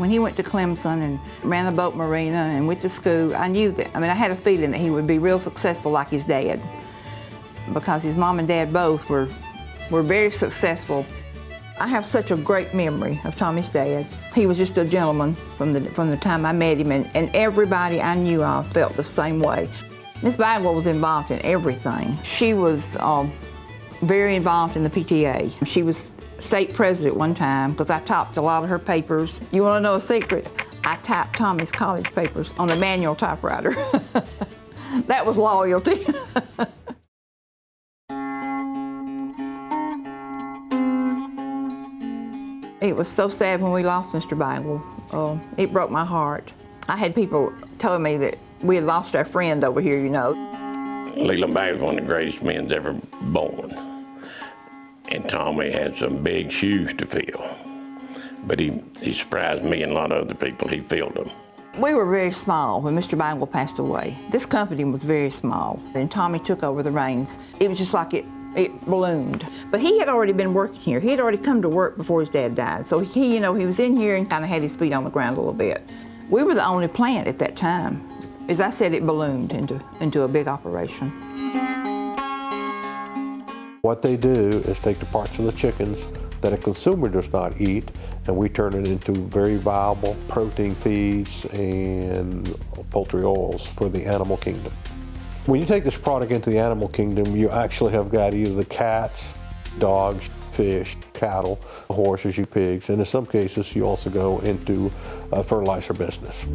When he went to Clemson and ran a boat marina and went to school, I knew that, I had a feeling that he would be real successful like his dad, because his mom and dad both were very successful. I have such a great memory of Tommy's dad. He was just a gentleman from the time I met him, and everybody I knew of felt the same way. Miss Bagwell was involved in everything. She was very involved in the PTA. She was state president one time because I typed a lot of her papers. You want to know a secret? I typed Tommy's college papers on a manual typewriter. That was loyalty. It was so sad when we lost Mr. Bagwell. It broke my heart. I had people telling me that we had lost our friend over here, you know. Leland Bagwell was one of the greatest men ever born. And Tommy had some big shoes to fill. But he surprised me and a lot of other people. He filled them. We were very small when Mr. Bagwell passed away. This company was very small, and Tommy took over the reins. It was just like it ballooned. But he had already been working here. He had already come to work before his dad died. So he was in here and kind of had his feet on the ground a little bit. We were the only plant at that time. As I said, it ballooned into a big operation. What they do is take the parts of the chickens that a consumer does not eat, and we turn it into very viable protein feeds and poultry oils for the animal kingdom. When you take this product into the animal kingdom, you actually have got either the cats, dogs, fish, cattle, horses, you pigs, and in some cases you also go into a fertilizer business.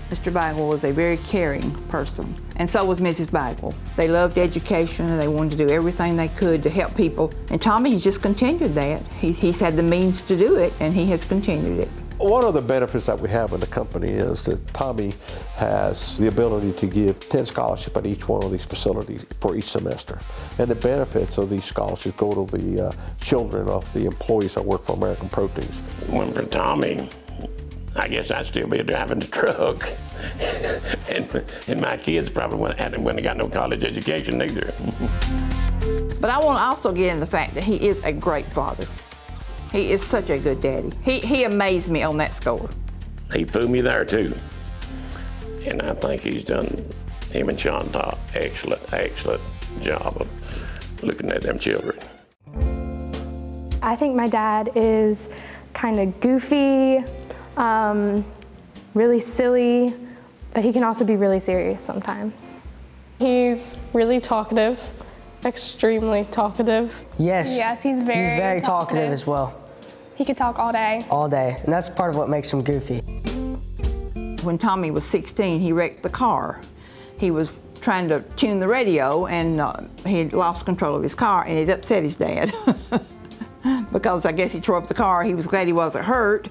Mr. Bagwell was a very caring person, and so was Mrs. Bagwell. They loved education, and they wanted to do everything they could to help people. And Tommy has just continued that. He's had the means to do it, and he has continued it. One of the benefits that we have in the company is that Tommy has the ability to give 10 scholarships at each one of these facilities for each semester. And the benefits of these scholarships go to the children of the employees that work for American Proteins. One for Tommy, I guess I'd still be driving the truck. and my kids probably wouldn't have got no college education either. But I want to also get into the fact that he is a great father. He is such a good daddy. He amazed me on that score. He fooled me there too. And I think he's done, him and Sean Top, excellent job of looking at them children. I think my dad is kind of goofy, really silly, but he can also be really serious sometimes. He's really talkative, extremely talkative. Yes. Yes, he's very talkative as well. He could talk all day. All day, and that's part of what makes him goofy. When Tommy was 16, he wrecked the car. He was trying to tune the radio, and he had lost control of his car, and it upset his dad. Because I guess he tore up the car. He was glad he wasn't hurt,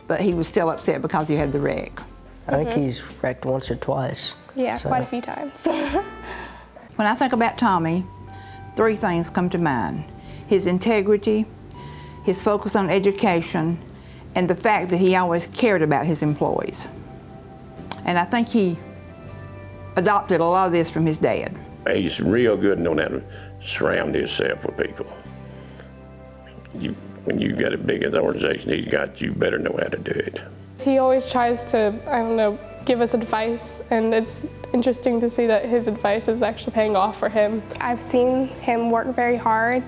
but he was still upset because he had the wreck. I think he's wrecked once or twice. Yeah, quite a few times. When I think about Tommy, 3 things come to mind: his integrity, his focus on education, and the fact that he always cared about his employees. And I think he adopted a lot of this from his dad. He's real good knowing how to surround himself with people. When you've got as big an organization he's got, you better know how to do it. He always tries to, give us advice, and it's interesting to see that his advice is actually paying off for him. I've seen him work very hard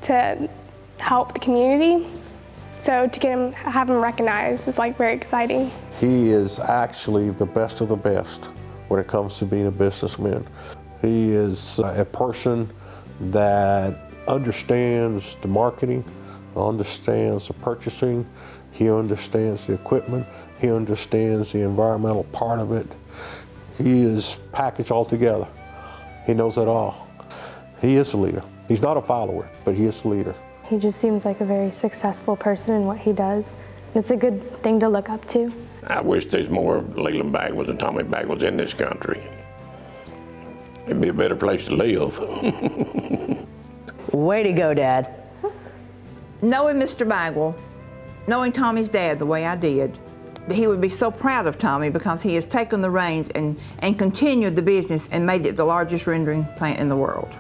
to help the community, so to have him recognized is very exciting. He is actually the best of the best when it comes to being a businessman. He is a person that understands the marketing, understands the purchasing, he understands the equipment, he understands the environmental part of it. He is packaged all together. He knows it all. He is a leader. He's not a follower, but he is a leader. He just seems like a very successful person in what he does. It's a good thing to look up to. I wish there's more Leland Bagwells and Tommy Bagwells in this country. It'd be a better place to live. Way to go, Dad. Knowing Mr. Bagwell, knowing Tommy's dad the way I did, he would be so proud of Tommy because he has taken the reins and continued the business and made it the largest rendering plant in the world.